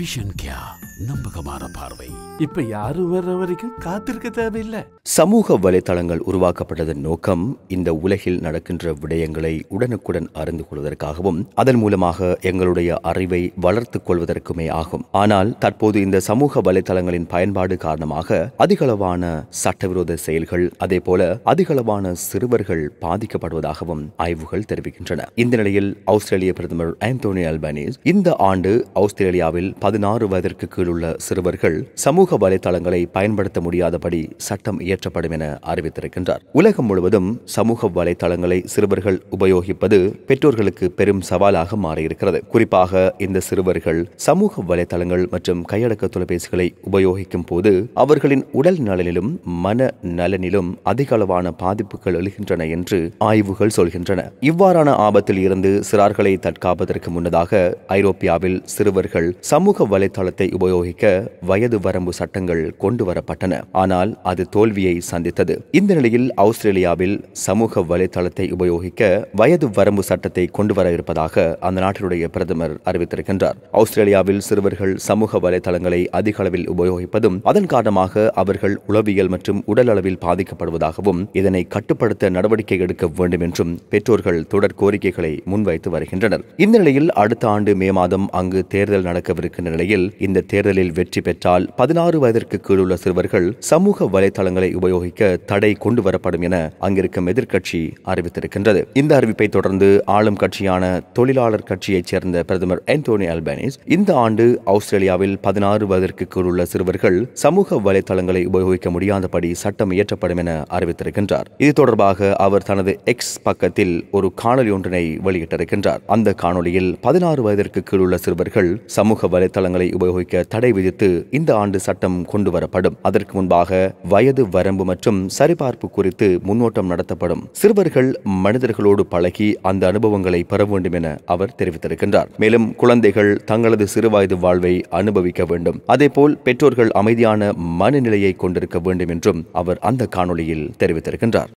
Vision கியா, நம்பகமான பார்வை. இப்ப யாரும் வர்ற வரைக்கும் காத்திருக்க தேவையில்லை. சமூக வலைத்தளங்கள் உருவாக்கப்பட்டதன் நோக்கம் இந்த உலகில் நடக்கின்ற விடயங்களை உடனுக்குடன் அறிந்து கொள்வதற்காகவும் அதன் மூலமாக எங்களுடைய அறிவை வளர்த்துக் கொள்வதற்குமே ஆகும். ஆனால் தற்போது இந்த சமூக வலைத்தளங்களின் பயன்பாடு காரணமாக அதிகளவான சட்டவிரோத செயல்கள், அதேபோல அதிகளவான சிறுவர்கள் பாதிக்கப்படுவதாகவும் ஆய்வுகள் தெரிவிக்கின்றன. இந்த நிலையில் ஆஸ்திரேலிய பிரதமர் ஆந்தோனி அல்பனீஸ் இந்த ஆண்டு ஆஸ்திரேலியாவில் 16 வயதிற்கு கீழுள்ள சிறுவர்கள் சமூக வலைத்தளங்களை பயன்படுத்த முடியாதபடி சட்டம் இயற்றப்படும் என அறிவித்திருக்கின்றார். உலகம் முழுவதும் சமூக வலைத்தளங்களை சிறுவர்கள் உபயோகிப்பது பெற்றோர்களுக்கு பெரும் சவாலாக மாறியிருக்கிறது. குறிப்பாக இந்த சிறுவர்கள் சமூக வலைத்தளங்கள் மற்றும் கையடக்க தொலைபேசிகளை உபயோகிக்கும் போது அவர்களின் உடல் நலனிலும் மன நலனிலும் அதிக அளவான பாதிப்புகள் எழுகின்றன என்று ஆய்வுகள் சொல்கின்றன. இவ்வாறான ஆபத்தில் இருந்து சிறார்களை தற்காப்பதற்கு முன்னதாக ஐரோப்பியாவில் சிறுவர்கள் சமூக வலைத்தளத்தை உபயோகிக்க வயது வரம்பு சட்டங்கள் கொண்டு வரப்பட்டன. ஆனால் அது தோல்வியை சந்தித்தது. இந்த நிலையில் ஆஸ்திரேலியாவில் சமூக வலைத்தளத்தை உபயோகிக்க வயது வரம்பு சட்டத்தை கொண்டு வர இருப்பதாக அந்த நாட்டினுடைய பிரதமர் அறிவித்திருக்கின்றார். ஆஸ்திரேலியாவில் சிறுவர்கள் சமூக வலைத்தளங்களை அதிக அளவில் உபயோகிப்பதும் அதன் காரணமாக அவர்கள் உளவியல் மற்றும் உடல் அளவில் பாதிக்கப்படுவதாகவும் இதனை கட்டுப்படுத்த நடவடிக்கை எடுக்க வேண்டும் என்றும் பெற்றோர்கள் தொடர் கோரிக்கைகளை முன்வைத்து வருகின்றனர். இந்த நிலையில் அடுத்த ஆண்டு மே மாதம் அங்கு தேர்தல் நடக்கவிருக்கின்ற நிலையில் இந்த தேர்தலில் வெற்றி பெற்றால் 16 வயதிற்கு கீழுள்ள சிறுவர்கள் சமூக வலைத்தளங்களை உபயோகிக்க தடை கொண்டு வரப்படும் என அங்கிருக்கும் எதிர்க்கட்சி அறிவித்திருக்கின்றது. இந்த அறிவிப்பை தொடர்ந்து ஆளும் கட்சியான தொழிலாளர் கட்சியைச் சேர்ந்த பிரதமர் ஆந்தோனி அல்பனீஸ் இந்த ஆண்டு ஆஸ்திரேலியாவில் 16 வயதிற்கு கீழுள்ள சிறுவர்கள் சமூக வலைத்தளங்களை உபயோகிக்க முடியாதபடி சட்டம் இயற்றப்படும் என அறிவித்திருக்கின்றார். இது தொடர்பாக அவர் தனது எக்ஸ் பக்கத்தில் ஒரு காணொலி ஒன்றினை வெளியிட்டிருக்கின்றார். அந்த காணொலியில் 16 வயதிற்கு கீழுள்ள சிறுவர்கள் சமூக வலைத்தளங்களை உபயோகிக்க தடை விதித்து இந்த ஆண்டு சட்டம் கொண்டு வரப்படும். அதற்கு முன்பாக வயது வரம்பு மற்றும் சரிபார்ப்பு குறித்து முன்னோட்டம் நடத்தப்படும். சிறுவர்கள் மனிதர்களோடு பழகி அந்த அனுபவங்களை பெற வேண்டும் என அவர் தெரிவித்திருக்கின்றார். மேலும் குழந்தைகள் தங்களது சிறுவயது வாழ்வை அனுபவிக்க வேண்டும், அதேபோல் பெற்றோர்கள் அமைதியான மனநிலையை கொண்டிருக்க வேண்டும் என்றும் அவர் அந்த காணொலியில் தெரிவித்திருக்கின்றார்.